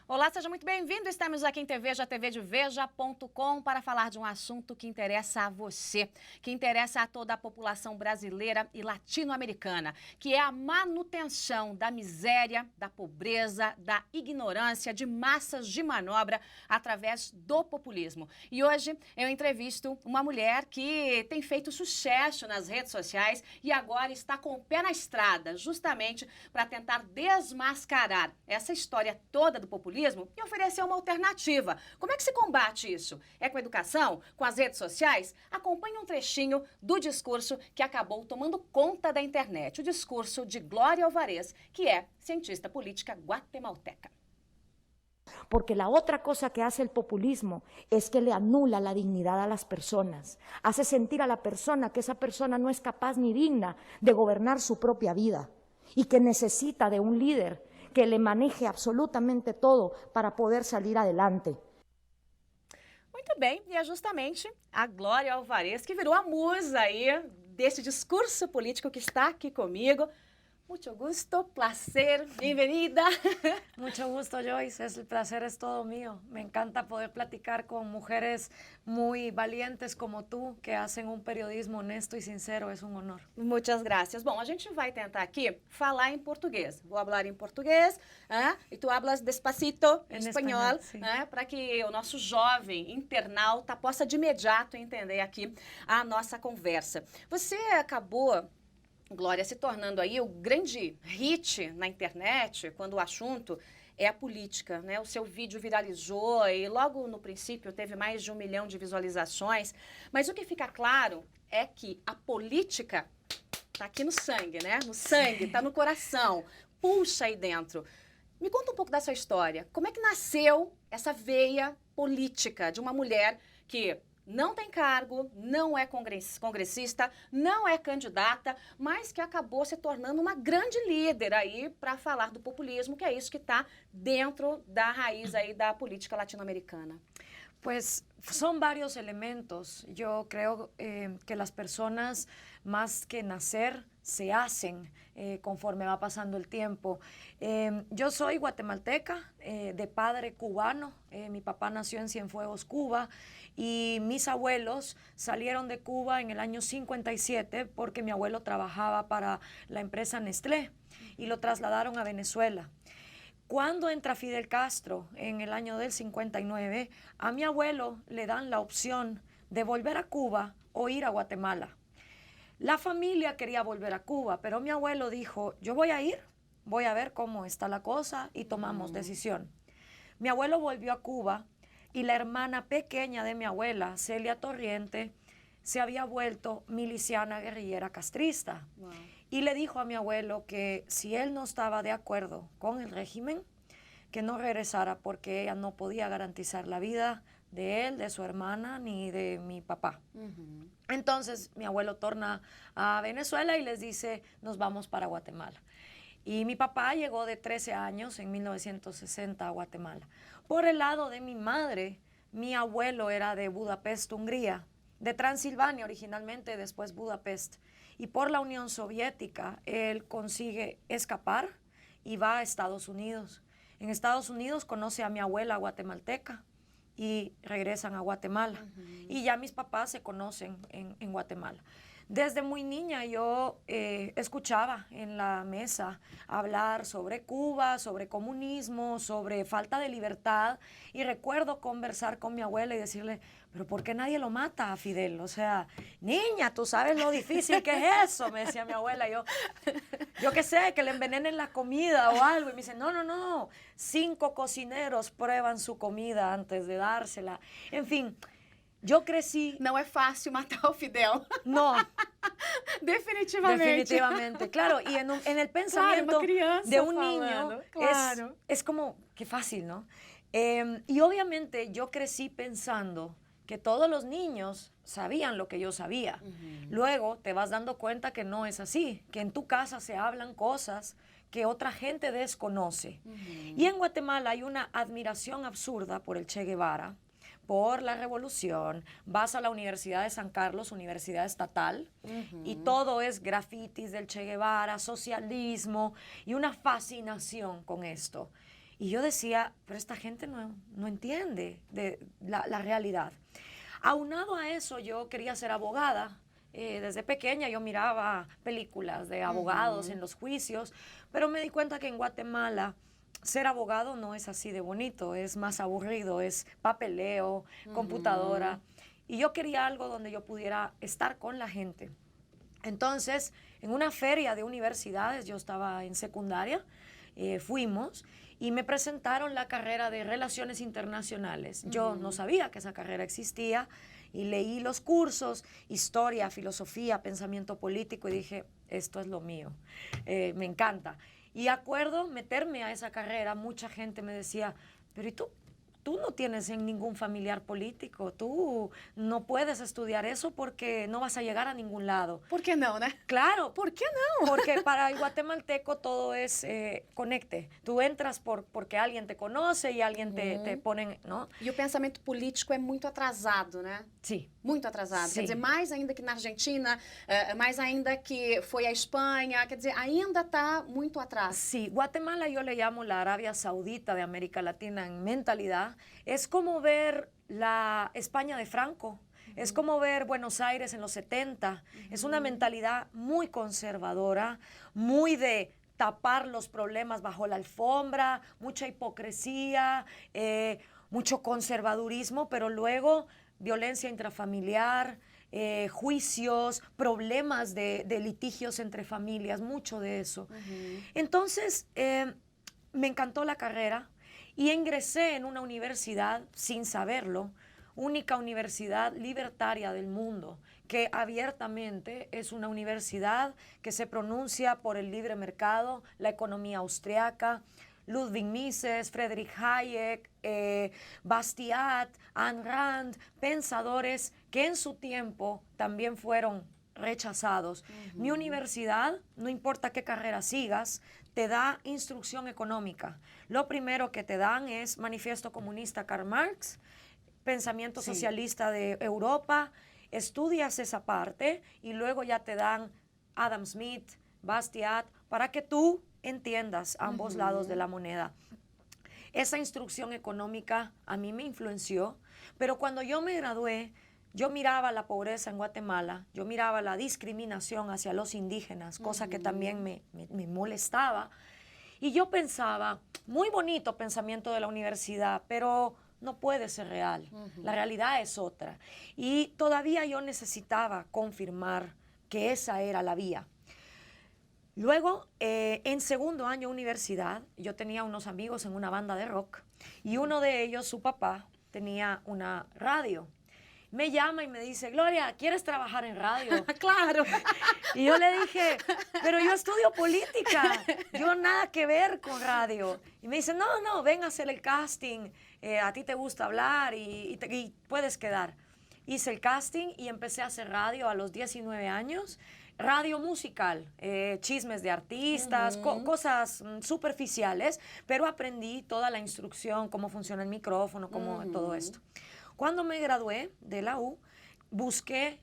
Olá, seja muito bem-vindo. Estamos aqui em TVEJA, tvdeveja.com, para falar de um assunto que interessa a você, que interessa a toda a população brasileira e latino-americana, que é a manutenção da miséria, da pobreza, da ignorância, de massas de manobra através do populismo. E hoje eu entrevisto uma mulher que tem feito sucesso nas redes sociais e agora está com o pé na estrada, justamente para tentar desmascarar essa história toda do populismo e oferecer uma alternativa. Como é que se combate isso? É com educação? Com as redes sociais? Acompanhe um trechinho do discurso que acabou tomando conta da internet. O discurso de Glória Alvarez, que é cientista política guatemalteca. Porque la otra cosa que hace el populismo es que le anula la dignidad a las personas, hace sentir a la persona que esa persona no es capaz ni digna de gobernar su propia vida y que necesita de un líder que le maneje absolutamente todo para poder salir adelante. Muito bem, e é justamente a Glória Alvarez que virou a musa aí desse discurso político que está aqui comigo. Mucho gusto, placer, bienvenida. Mucho gusto, Joyce. El placer es todo mío. Me encanta poder platicar con mujeres muy valientes como tú, que hacen un periodismo honesto y sincero. Es un honor. Muitas graças. Bom, a gente vai tentar aqui falar em português. Vou falar em português, e tu hablas despacito em espanhol, para que o nosso jovem internauta possa de imediato entender aqui a nossa conversa. Você acabou, Glória, se tornando aí o grande hit na internet, quando o assunto é a política, né? O seu vídeo viralizou e logo no princípio teve mais de 1 milhão de visualizações. Mas o que fica claro é que a política tá aqui no sangue, né? No sangue, tá no coração, pulsa aí dentro. Me conta um pouco da sua história. Como é que nasceu essa veia política de uma mulher que não tem cargo, não é congressista, não é candidata, mas que acabou se tornando uma grande líder aí para falar do populismo, que é isso que está dentro da raiz aí da política latino-americana? Pues son varios elementos. Yo creo que las personas, más que nacer, se hacen conforme va pasando el tiempo. Yo soy guatemalteca, de padre cubano. Mi papá nació en Cienfuegos, Cuba, y mis abuelos salieron de Cuba en el año 57 porque mi abuelo trabajaba para la empresa Nestlé y lo trasladaron a Venezuela. Cuando entra Fidel Castro en el año del 59, a mi abuelo le dan la opción de volver a Cuba o ir a Guatemala. La familia quería volver a Cuba, pero mi abuelo dijo, yo voy a ir, voy a ver cómo está la cosa y tomamos decisión. Mi abuelo volvió a Cuba y la hermana pequeña de mi abuela, Celia Torriente, se había vuelto miliciana guerrillera castrista. Wow. Y le dijo a mi abuelo que si él no estaba de acuerdo con el régimen, que no regresara porque ella no podía garantizar la vida de él, de su hermana, ni de mi papá. Entonces mi abuelo torna a Venezuela y les dice, nos vamos para Guatemala. Y mi papá llegó de 13 años en 1960 a Guatemala. Por el lado de mi madre, mi abuelo era de Budapest, Hungría, de Transilvania originalmente, después Budapest. Y por la Unión Soviética, él consigue escapar y va a Estados Unidos. En Estados Unidos conoce a mi abuela guatemalteca y regresan a Guatemala. Y ya mis papás se conocen en Guatemala. Desde muy niña yo escuchaba en la mesa hablar sobre Cuba, sobre comunismo, sobre falta de libertad, y recuerdo conversar con mi abuela y decirle, pero ¿por qué nadie lo mata a Fidel? O sea, niña, tú sabes lo difícil que es eso, me decía mi abuela. Yo qué sé, que le envenenen la comida o algo. Y me dice, no, 5 cocineros prueban su comida antes de dársela. En fin, yo crecí... Não é fácil matar o Fidel. No. Definitivamente. Definitivamente, claro. Y en el pensamiento de un niño es como, qué fácil, ¿no? Y obviamente yo crecí pensando que todos los niños sabían lo que yo sabía. Luego te vas dando cuenta que no es así, que en tu casa se hablan cosas que otra gente desconoce. Y en Guatemala hay una admiración absurda por el Che Guevara, por la revolución. Vas a la Universidad de San Carlos, universidad estatal, y todo es grafitis del Che Guevara, socialismo y una fascinación con esto. Y yo decía, pero esta gente no entiende de la realidad. Aunado a eso, yo quería ser abogada. Desde pequeña yo miraba películas de abogados en los juicios, pero me di cuenta que en Guatemala ser abogado no es así de bonito, es más aburrido, es papeleo, computadora. Y yo quería algo donde yo pudiera estar con la gente. Entonces, en una feria de universidades, yo estaba en secundaria, fuimos y me presentaron la carrera de Relaciones Internacionales. Yo no sabía que esa carrera existía y leí los cursos, historia, filosofía, pensamiento político y dije, esto es lo mío, me encanta. Y acuerdo meterme a esa carrera, mucha gente me decía, pero ¿y tú? Tú no tienes ningún familiar político, tú no puedes estudiar eso porque no vas a llegar a ningún lado. ¿Por qué no, né? Claro. ¿Por qué no? Porque para el guatemalteco todo es conecte. Tú entras porque alguien te conoce y alguien te pone, ¿no? E o pensamento político é muito atrasado, né? Sí. Muito atrasado. Sim. Quer dizer, mais ainda que na Argentina, mais ainda que foi a Espanha, quer dizer, ainda está muito atrás. Sí, Guatemala yo le llamo la Arabia Saudita de América Latina en mentalidad. Es como ver la España de Franco. Es como ver Buenos Aires en los 70. Es una mentalidad muy conservadora, muy de tapar los problemas bajo la alfombra, mucha hipocresía, mucho conservadurismo, pero luego violencia intrafamiliar, juicios, problemas de litigios entre familias, mucho de eso. Entonces, me encantó la carrera y ingresé en una universidad sin saberlo, única universidad libertaria del mundo, que abiertamente es una universidad que se pronuncia por el libre mercado, la economía austriaca, Ludwig Mises, Friedrich Hayek, Bastiat, Ayn Rand, pensadores que en su tiempo también fueron rechazados. Mi universidad, no importa qué carrera sigas, te da instrucción económica. Lo primero que te dan es Manifiesto Comunista Karl Marx, pensamiento socialista de Europa, estudias esa parte y luego ya te dan Adam Smith, Bastiat, para que tú entiendas ambos lados de la moneda. Esa instrucción económica a mí me influenció, pero cuando yo me gradué, yo miraba la pobreza en Guatemala, yo miraba la discriminación hacia los indígenas, cosa que también me molestaba, y yo pensaba, muy bonito pensamiento de la universidad, pero no puede ser real, la realidad es otra. Y todavía yo necesitaba confirmar que esa era la vía. Luego, en segundo año universidad, yo tenía unos amigos en una banda de rock y uno de ellos, su papá, tenía una radio. Me llama y me dice, Gloria, ¿quieres trabajar en radio? Claro. Y yo le dije, pero yo estudio política, yo nada que ver con radio. Y me dice, no, ven a hacer el casting, a ti te gusta hablar y puedes quedar. Hice el casting y empecé a hacer radio a los 19 años. Radio musical, chismes de artistas, cosas superficiales, pero aprendí toda la instrucción, cómo funciona el micrófono, cómo todo esto. Cuando me gradué de la U, busqué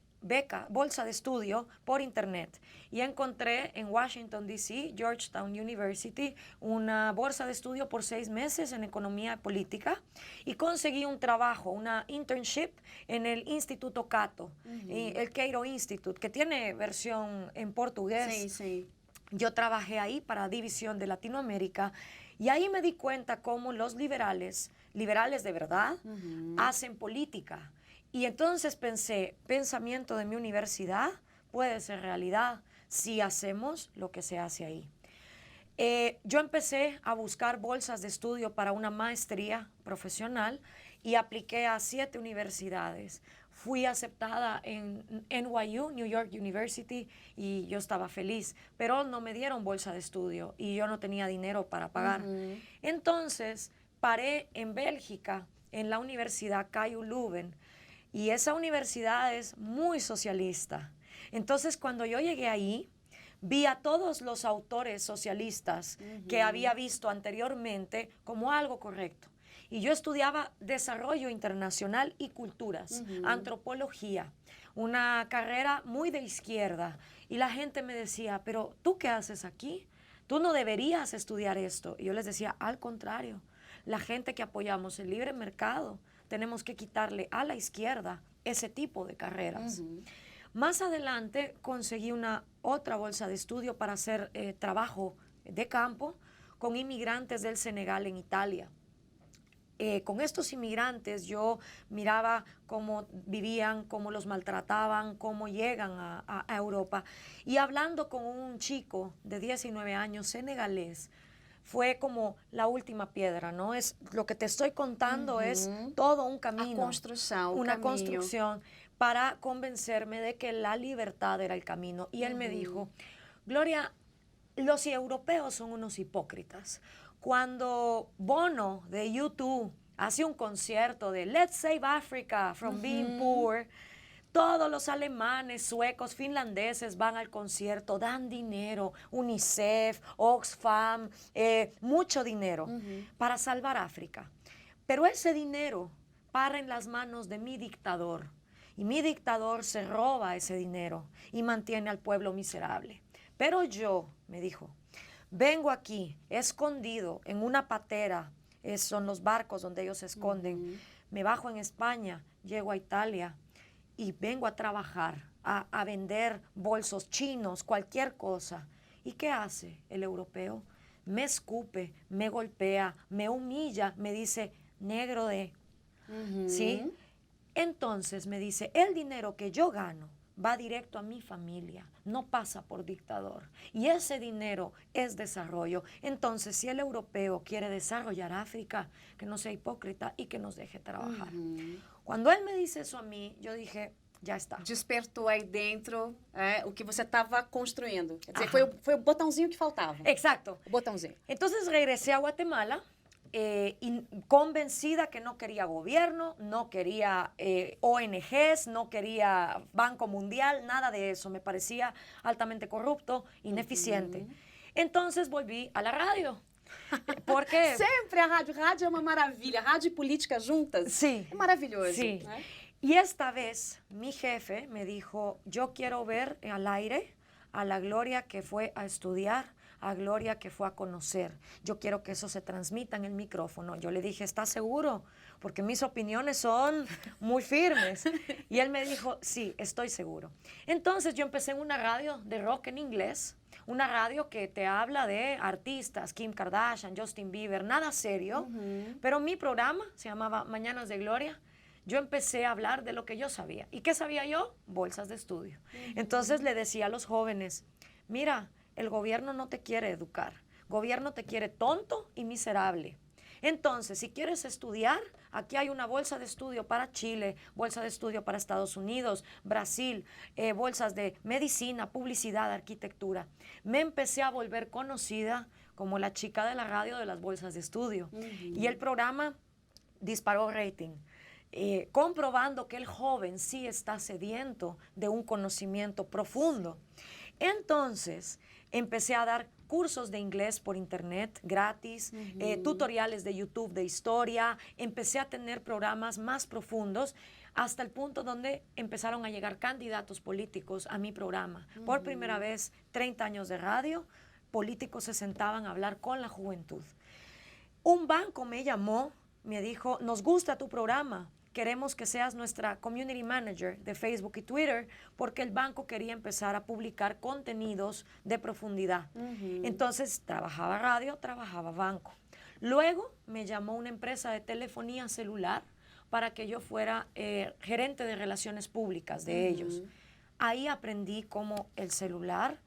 bolsa de estudio por internet y encontré en Washington, D.C., Georgetown University, una bolsa de estudio por 6 meses en economía política y conseguí un trabajo, una internship en el Instituto Cato, el Cato Institute, que tiene versión en portugués. Sí, sí. Yo trabajé ahí para División de Latinoamérica y ahí me di cuenta cómo los liberales de verdad, hacen política. Y entonces pensé, pensamiento de mi universidad puede ser realidad si hacemos lo que se hace ahí. Yo empecé a buscar bolsas de estudio para una maestría profesional y apliqué a 7 universidades. Fui aceptada en NYU, New York University, y yo estaba feliz, pero no me dieron bolsa de estudio y yo no tenía dinero para pagar. Entonces, paré en Bélgica, en la Universidad KU Leuven, y esa universidad es muy socialista. Entonces, cuando yo llegué ahí, vi a todos los autores socialistas que había visto anteriormente como algo correcto. Y yo estudiaba desarrollo internacional y culturas, antropología, una carrera muy de izquierda. Y la gente me decía, pero ¿tú qué haces aquí? tú no deberías estudiar esto. Y yo les decía, al contrario, la gente que apoyamos el libre mercado, tenemos que quitarle a la izquierda ese tipo de carreras. Más adelante conseguí una otra bolsa de estudio para hacer trabajo de campo con inmigrantes del Senegal en Italia. Con estos inmigrantes yo miraba cómo vivían, cómo los maltrataban, cómo llegan a Europa. Y hablando con un chico de 19 años senegalés, fue como la última piedra, ¿no? Es, lo que te estoy contando es todo un camino. Una construcción para convencerme de que la libertad era el camino. Y él me dijo, Gloria, los europeos son unos hipócritas. Cuando Bono de U2 hace un concierto de Let's Save Africa from Being Poor, todos los alemanes, suecos, finlandeses van al concierto, dan dinero, UNICEF, Oxfam, mucho dinero para salvar África. Pero ese dinero para en las manos de mi dictador. Y mi dictador se roba ese dinero y mantiene al pueblo miserable. Pero yo, me dijo, vengo aquí, escondido, en una patera, son los barcos donde ellos se esconden. Me bajo en España, llego a Italia y vengo a trabajar, a vender bolsos chinos, cualquier cosa. ¿Y qué hace el europeo? Me escupe, me golpea, me humilla, me dice, negro de... ¿Sí? Entonces me dice, el dinero que yo gano va directo a mi familia, no pasa por dictador. Y ese dinero es desarrollo. Entonces, si el europeo quiere desarrollar África, que no sea hipócrita y que nos deje trabajar. Cuando él me dice eso a mí, yo dije, já está. Despertou aí dentro o que você estava construindo. Quer dizer, foi o botãozinho que faltava. Exacto. O botãozinho. Entonces regresé a Guatemala y convencida que no quería gobierno, no quería ONGs, no quería Banco Mundial, nada de eso. Me parecía altamente corrupto, ineficiente. Entonces volví a la radio. Porque... Sempre a rádio. Rádio é uma maravilha. Rádio e política juntas. Sí. É maravilhoso. Sí. Né? Y esta vez mi jefe me dijo, yo quiero ver al aire a la Gloria que fue a estudiar, a Gloria que fue a conocer. Yo quiero que eso se transmita en el micrófono. Yo le dije, ¿estás seguro? Porque mis opiniones son muy firmes. Y él me dijo, sí, estoy seguro. Entonces yo empecé en una radio de rock en inglés, una radio que te habla de artistas, Kim Kardashian, Justin Bieber, nada serio. Pero mi programa se llamaba Mañanas de Gloria. Yo empecé a hablar de lo que yo sabía. ¿Y qué sabía yo? Bolsas de estudio. Entonces le decía a los jóvenes, mira, el gobierno no te quiere educar. Gobierno te quiere tonto y miserable. Entonces, si quieres estudiar, aquí hay una bolsa de estudio para Chile, bolsa de estudio para Estados Unidos, Brasil, bolsas de medicina, publicidad, arquitectura. Me empecé a volver conocida como la chica de la radio de las bolsas de estudio. Y el programa disparó rating. Comprobando que el joven sí está sediento de un conocimiento profundo. Entonces, empecé a dar cursos de inglés por internet gratis, tutoriales de YouTube de historia, empecé a tener programas más profundos hasta el punto donde empezaron a llegar candidatos políticos a mi programa. Por primera vez, 30 años de radio, políticos se sentaban a hablar con la juventud. Un banco me llamó, me dijo, nos gusta tu programa. Queremos que seas nuestra community manager de Facebook y Twitter, porque el banco quería empezar a publicar contenidos de profundidad. Entonces, trabajaba radio, trabajaba banco. Luego me llamó una empresa de telefonía celular para que yo fuera gerente de relaciones públicas de ellos. Ahí aprendí cómo el celular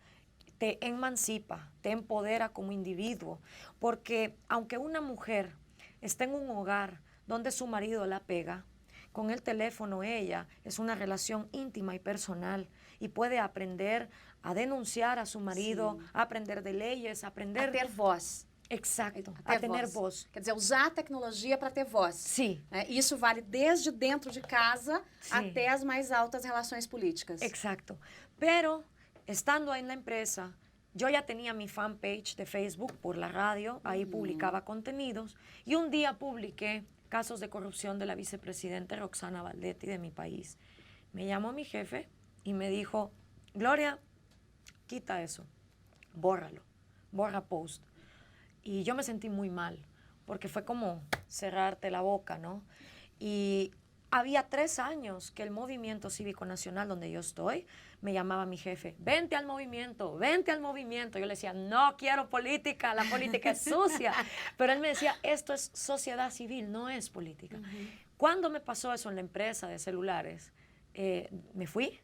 te emancipa, te empodera como individuo, porque aunque una mujer esté en un hogar donde su marido la pega, con el teléfono ella es una relación íntima y personal y puede aprender a denunciar a su marido, a aprender de leyes, a aprender... A ter voz. Exacto, a tener voz. Quer dizer, usar a tecnologia para ter voz. Sim. Isso vale desde dentro de casa até as mais altas relações políticas. Exacto. Pero, estando ahí en la empresa, yo ya tenía mi fanpage de Facebook por la radio, ahí publicaba contenidos, y un día publiqué casos de corrupción de la vicepresidenta Roxana Valdetti de mi país. Me llamó mi jefe y me dijo, Gloria, quita eso, bórralo, borra post. Y yo me sentí muy mal, porque fue como cerrarte la boca, ¿no? Y había 3 años que el Movimiento Cívico Nacional, donde yo estoy, me llamaba mi jefe, vente al movimiento, vente al movimiento. Yo le decía, no quiero política, la política es sucia. Pero él me decía, esto es sociedad civil, no es política. Cuando me pasó eso en la empresa de celulares, me fui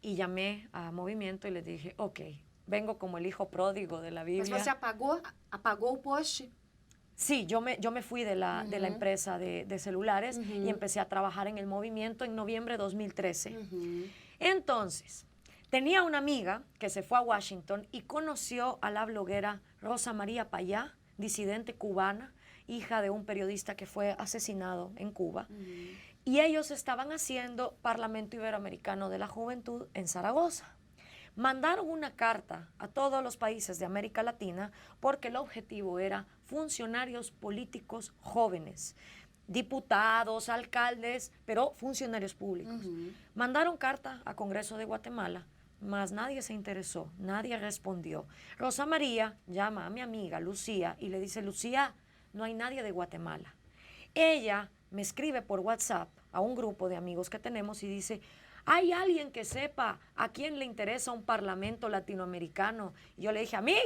y llamé a Movimiento y les dije, ok, vengo como el hijo pródigo de la Biblia. Mas você apagou o post? Sí, yo me fui de la empresa de celulares y empecé a trabajar en el movimiento en noviembre de 2013. Entonces, tenía una amiga que se fue a Washington y conoció a la bloguera Rosa María Payá, disidente cubana, hija de un periodista que fue asesinado en Cuba. Y ellos estaban haciendo Parlamento Iberoamericano de la Juventud en Zaragoza. Mandaron una carta a todos los países de América Latina porque el objetivo era funcionarios políticos jóvenes, diputados, alcaldes, pero funcionarios públicos. Mandaron carta a Congreso de Guatemala, mas nadie se interesó, nadie respondió. Rosa María llama a mi amiga Lucía y le dice, Lucía, no hay nadie de Guatemala. Ella me escribe por WhatsApp a un grupo de amigos que tenemos y dice, ¿hay alguien que sepa a quién le interesa un parlamento latinoamericano? Y yo le dije, a mí,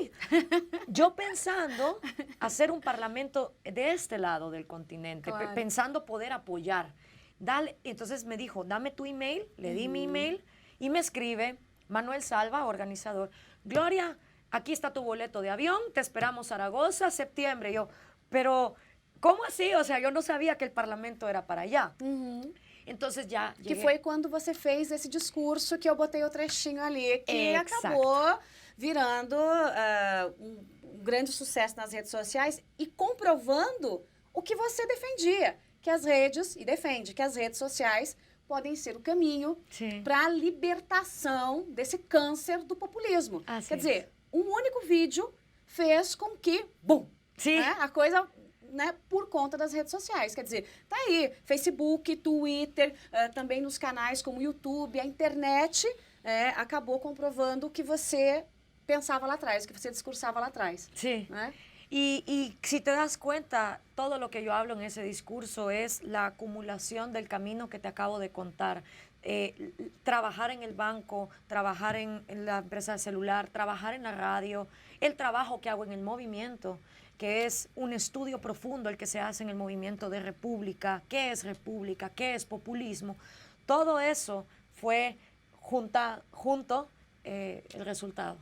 yo pensando hacer un parlamento de este lado del continente, claro, pensando poder apoyar. Dale. Entonces me dijo, dame tu email, le di mi email y me escribe Manuel Salva, organizador, Gloria, aquí está tu boleto de avión, te esperamos Zaragoza, septiembre. Y yo, pero, ¿cómo así? O sea, yo no sabía que el parlamento era para allá. Entonces já que foi quando você fez esse discurso que eu botei o trechinho ali, que acabou virando um grande sucesso nas redes sociais e comprovando o que você defendia, que as redes, e defende, que as redes sociais podem ser o caminho para a libertação desse câncer do populismo. Quer dizer, um único vídeo fez com que, bum, né, a coisa... Né, por conta das redes sociais. Quer dizer, tá aí, Facebook, Twitter, também nos canais como YouTube, a internet acabou comprovando o que você pensava lá atrás, o que você discursava lá atrás. Sí. ¿Eh? Y si te das cuenta, todo lo que yo hablo en ese discurso es la acumulación del camino que te acabo de contar. Trabajar en el banco, trabajar en la empresa de celular, trabajar en la radio, el trabajo que hago en el movimiento, que es un estudio profundo el que se hace en el movimiento de república, qué es populismo. Todo eso fue junto el resultado.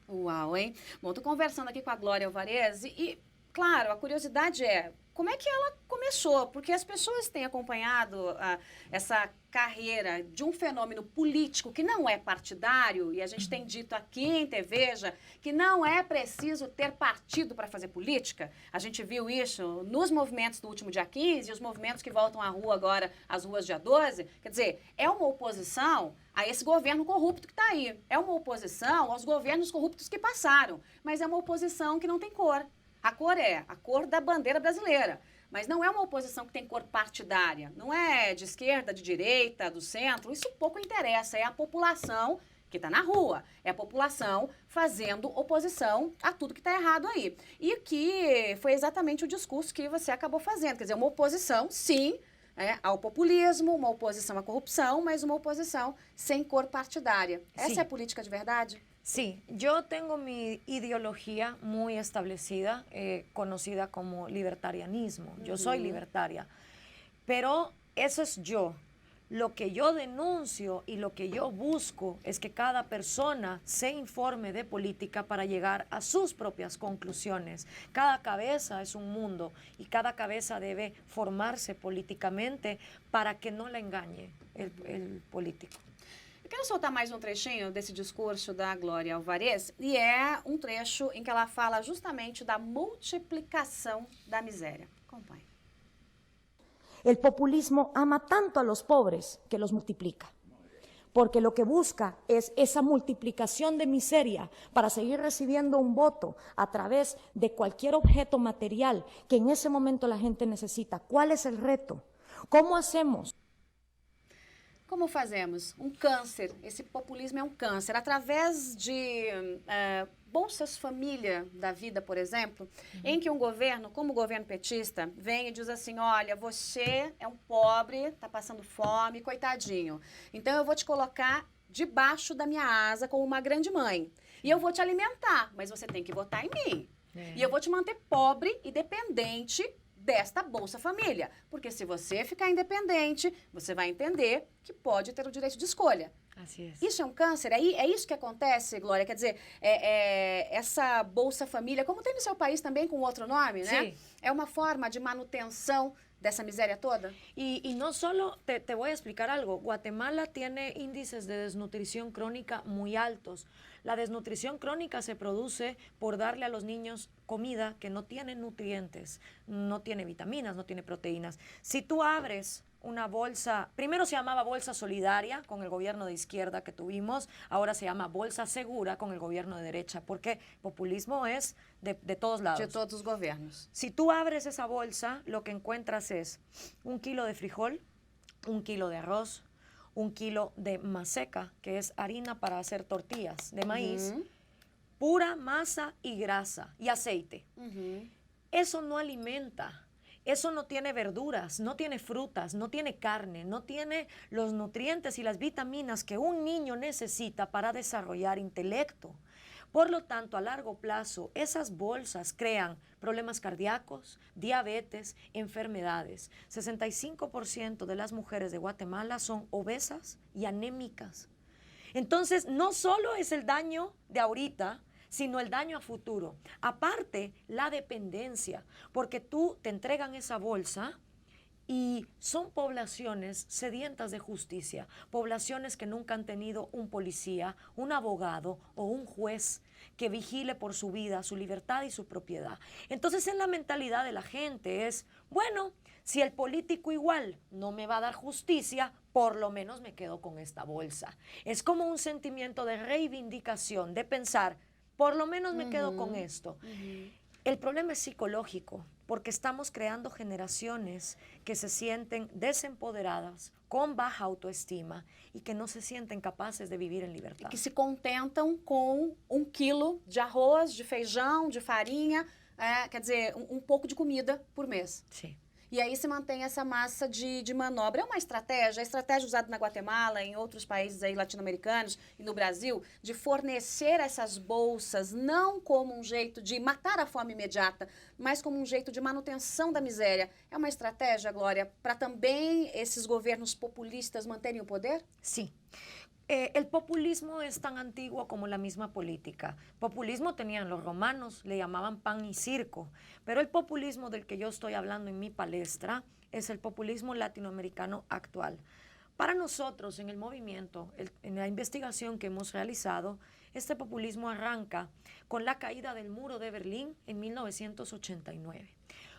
Uau, hein? Bom, estou conversando aqui com a Glória Alvarez e, claro, a curiosidade é como é que ela começou? Porque as pessoas têm acompanhado essa carreira de um fenômeno político que não é partidário, e a gente tem dito aqui em TVja que não é preciso ter partido para fazer política. A gente viu isso nos movimentos do último dia 15 e os movimentos que voltam à rua agora, às ruas dia 12. Quer dizer, é uma oposição a esse governo corrupto que está aí. É uma oposição aos governos corruptos que passaram, mas é uma oposição que não tem cor. A cor é a cor da bandeira brasileira, mas não é uma oposição que tem cor partidária, não é de esquerda, de direita, do centro, isso pouco interessa, é a população que está na rua, é a população fazendo oposição a tudo que está errado aí. E que foi exatamente o discurso que você acabou fazendo, quer dizer, uma oposição, sim, ao populismo, uma oposição à corrupção, mas uma oposição sem cor partidária. Essa é a política de verdade? Sí, yo tengo mi ideología muy establecida, conocida como libertarianismo. Yo soy libertaria, pero eso es yo. Lo que yo denuncio y lo que yo busco es que cada persona se informe de política para llegar a sus propias conclusiones. Cada cabeza es un mundo y cada cabeza debe formarse políticamente para que no la engañe el político. Eu quero soltar mais um trechinho desse discurso da Glória Alvarez, e é um trecho em que ela fala justamente da multiplicação da miséria. Acompanhe. El populismo ama tanto a los pobres que los multiplica, porque lo que busca es esa multiplicación de miseria para seguir recibiendo un voto a través de cualquier objeto material que en ese momento la gente necesita. ¿Cuál es el reto? ¿Cómo hacemos? Como fazemos? Um câncer. Esse populismo é um câncer. Através de bolsas família da vida, por exemplo, em que um governo, como o governo petista, vem e diz assim, olha, você é um pobre, está passando fome, coitadinho. Então eu vou te colocar debaixo da minha asa como uma grande mãe. E eu vou te alimentar, mas você tem que votar em mim. E eu vou te manter pobre e dependente desta Bolsa Família. Porque se você ficar independente, você vai entender que pode ter o direito de escolha. Así es. Isso é um câncer? É isso que acontece, Glória? Quer dizer, essa Bolsa Família, como tem no seu país também com outro nome, né? Sí. É uma forma de manutenção dessa miséria toda? Y no solo, te voy a explicar algo, Guatemala tiene índices de desnutrición crónica muy altos. La desnutrición crónica se produce por darle a los niños comida que no tiene nutrientes, no tiene vitaminas, no tiene proteínas. Si tú abres una bolsa, primero se llamaba Bolsa Solidaria con el gobierno de izquierda que tuvimos, ahora se llama Bolsa Segura con el gobierno de derecha, porque populismo es de todos lados. De todos os governos. Si tú abres esa bolsa, lo que encuentras es 1 kilo de frijol, 1 kilo de arroz, 1 kilo de maseca, que es harina para hacer tortillas de maíz, pura masa y grasa y aceite. Eso no alimenta. Eso no tiene verduras, no tiene frutas, no tiene carne, no tiene los nutrientes y las vitaminas que un niño necesita para desarrollar intelecto. Por lo tanto, a largo plazo, esas bolsas crean problemas cardíacos, diabetes, enfermedades. 65% de las mujeres de Guatemala son obesas y anémicas. Entonces, no solo es el daño de ahorita, sino el daño a futuro. Aparte, la dependencia, porque tú te entregan esa bolsa y son poblaciones sedientas de justicia, poblaciones que nunca han tenido un policía, un abogado o un juez que vigile por su vida, su libertad y su propiedad. Entonces, en la mentalidad de la gente es, bueno, si el político igual no me va a dar justicia, por lo menos me quedo con esta bolsa. Es como un sentimiento de reivindicación, de pensar, por lo menos me quedo con esto. El problema es psicológico, porque estamos creando generaciones que se sienten desempoderadas, con baja autoestima y que no se sienten capaces de vivir en libertad. Que se contentam com 1 quilo de arroz, de feijão, de farinha, quer dizer, um pouco de comida por mês. Sí. E aí se mantém essa massa de manobra. É uma estratégia, a estratégia usada na Guatemala, em outros países aí latino-americanos e no Brasil, de fornecer essas bolsas não como um jeito de matar a fome imediata, mas como um jeito de manutenção da miséria. É uma estratégia, Glória, para também esses governos populistas manterem o poder? Sí. El populismo es tan antiguo como la misma política. Populismo tenían los romanos, le llamaban pan y circo, pero el populismo del que yo estoy hablando en mi palestra es el populismo latinoamericano actual. Para nosotros, en el movimiento, en la investigación que hemos realizado, este populismo arranca con la caída del muro de Berlín en 1989.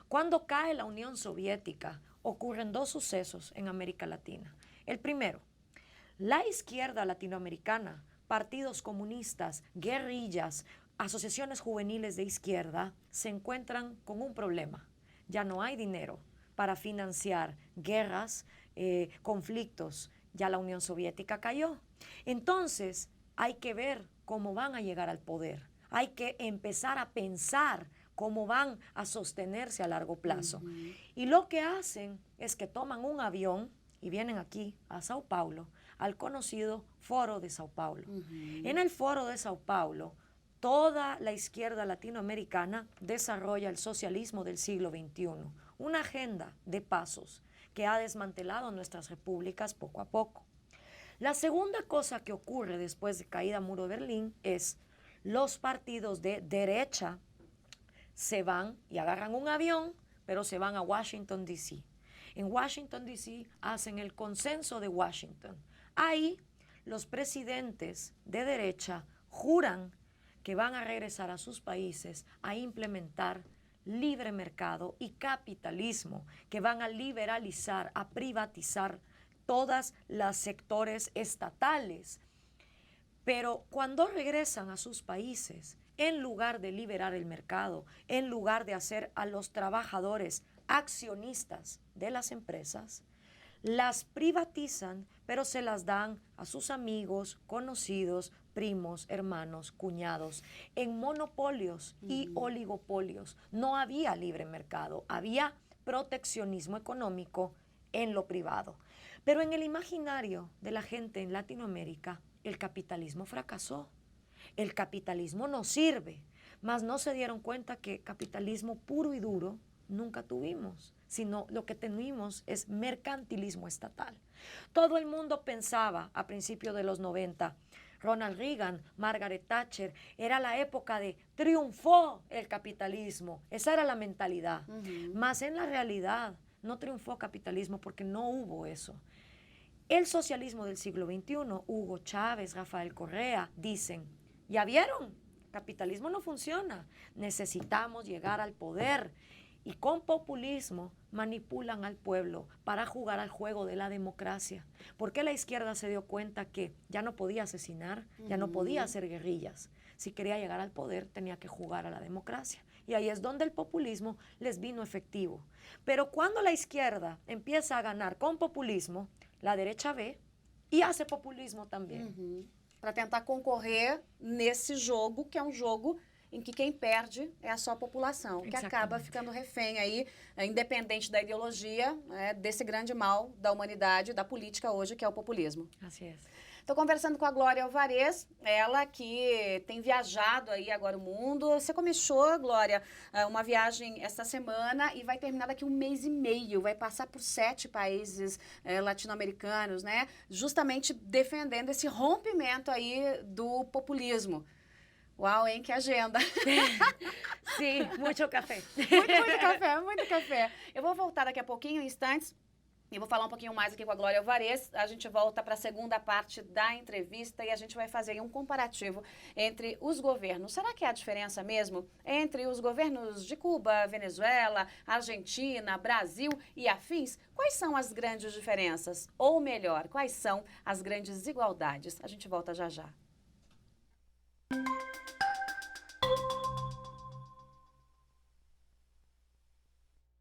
Cuando cae la Unión Soviética, ocurren 2 sucesos en América Latina. El primero, la izquierda latinoamericana, partidos comunistas, guerrillas, asociaciones juveniles de izquierda, se encuentran con un problema. Ya no hay dinero para financiar guerras, conflictos. Ya la Unión Soviética cayó. Entonces, hay que ver cómo van a llegar al poder. Hay que empezar a pensar cómo van a sostenerse a largo plazo. Y lo que hacen es que toman un avión y vienen aquí, a Sao Paulo, al conocido Foro de Sao Paulo. En el Foro de Sao Paulo, toda la izquierda latinoamericana desarrolla el socialismo del siglo XXI, una agenda de pasos que ha desmantelado nuestras repúblicas poco a poco. La segunda cosa que ocurre después de caída muro de Berlín es los partidos de derecha se van y agarran un avión, pero se van a Washington, D.C. En Washington, D.C. hacen el consenso de Washington. Ahí los presidentes de derecha juran que van a regresar a sus países a implementar libre mercado y capitalismo, que van a liberalizar, a privatizar todos los sectores estatales. Pero cuando regresan a sus países, en lugar de liberar el mercado, en lugar de hacer a los trabajadores accionistas de las empresas, las privatizan, pero se las dan a sus amigos, conocidos, primos, hermanos, cuñados, en monopolios y oligopolios. No había libre mercado, había proteccionismo económico en lo privado. Pero en el imaginario de la gente en Latinoamérica, el capitalismo fracasó. El capitalismo no sirve, mas no se dieron cuenta que capitalismo puro y duro nunca tuvimos, sino lo que tuvimos es mercantilismo estatal. Todo el mundo pensaba a principios de los 90, Ronald Reagan, Margaret Thatcher, era la época de triunfó el capitalismo, esa era la mentalidad. Mas en la realidad no triunfó capitalismo porque no hubo eso. El socialismo del siglo XXI, Hugo Chávez, Rafael Correa, dicen, ¿ya vieron? Capitalismo no funciona, necesitamos llegar al poder. Y con populismo manipulan al pueblo para jugar al juego de la democracia. Porque la izquierda se dio cuenta que ya no podía asesinar, ya no podía hacer guerrillas. Si quería llegar al poder, tenía que jugar a la democracia. Y ahí es donde el populismo les vino efectivo. Pero cuando la izquierda empieza a ganar con populismo, la derecha ve e hace populismo também. Para tentar concorrer nesse jogo, que é um jogo em que quem perde é a sua população, que acaba ficando refém aí, independente da ideologia, desse grande mal da humanidade, da política hoje, que é o populismo. Assim é. Estou conversando com a Glória Alvarez, ela que tem viajado aí agora o mundo. Você começou, Glória, uma viagem esta semana e vai terminar daqui 1 mês e meio. Vai passar por 7 países latino-americanos, né? Justamente defendendo esse rompimento aí do populismo. Uau, hein? Que agenda! Sim, muito café. Muito café, muito café. Eu vou voltar daqui a pouquinho, em instantes. E vou falar um pouquinho mais aqui com a Glória Alvarez. A gente volta para a segunda parte da entrevista e a gente vai fazer um comparativo entre os governos. Será que há diferença mesmo entre os governos de Cuba, Venezuela, Argentina, Brasil e afins? Quais são as grandes diferenças? Ou melhor, quais são as grandes desigualdades? A gente volta já já.